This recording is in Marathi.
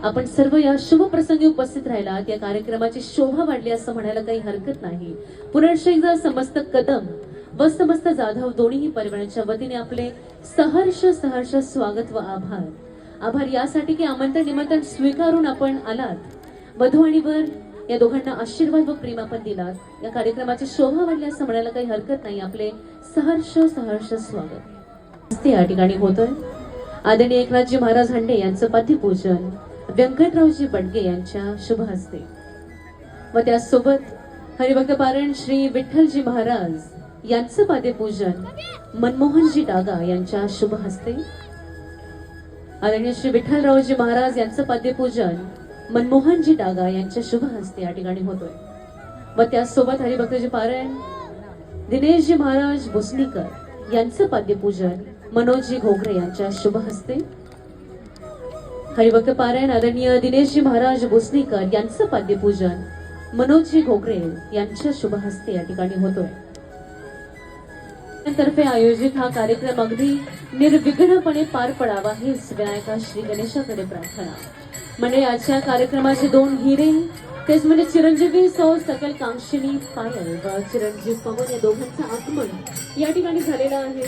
आपण सर्व या शुभ प्रसंगी उपस्थित राहिलात। या कार्यक्रमाची शोभा वाढली असं म्हणायला काही हरकत नाही। पुनश्च एकदा समस्त कदम व समस्त जाधव दोन्ही परिवारांच्या वतीने आपले सहर्ष स्वागत व आभार यासाठी की आमंत्रण निमंत्रण स्वीकारून आपण आलात। वधू आणि वर या दोघांना आशीर्वाद व प्रेम आपण दिलात। या कार्यक्रमाची शोभा वाढली असं म्हणायला काही हरकत नाही। आपले सहर्ष स्वागत या ठिकाणी होतोय। आदरणीय एकनाथजी महाराज हंडे यांचं पद्यपूजन व्यंकटरावजी बडगे यांच्या शुभ हस्ते व त्यासोबत हरिभक्त पारायण श्री विठ्ठलजी महाराज यांचं पद्यपूजन मनमोहनजी डागा यांच्या शुभ हस्ते। आदरणीय श्री विठ्ठलरावजी महाराज यांचं पद्यपूजन मनमोहनजी डागा यांच्या शुभ हस्ते या ठिकाणी होतोय व त्यासोबत हरिभक्तजी पारायण दिनेशजी महाराज भोसनीकर यांचं पद्यपूजन मनोजजी घोगरे यांच्या शुभ हस्ते। हरिभक्त पारायण आदरणीय दिनेशजी महाराज भोसनीकर यांचं पद्यपूजन मनोजजी घोगरे यांच्या शुभ हस्ते या ठिकाणी होतोय। तर्फे आयोजित हा कार्यक्रम अगदी निर्विघ्नपणे पार पडावा हीच विनायका श्री गणेशाकडे प्रार्थना। म्हणजे आजच्या कार्यक्रमाचे दोन हिरे तेच म्हणजे चिरंजीवी सौ सकल कांक्षिणी पायल व चिरंजीव पवन या दोघांचं आगमन या ठिकाणी झालेलं आहे।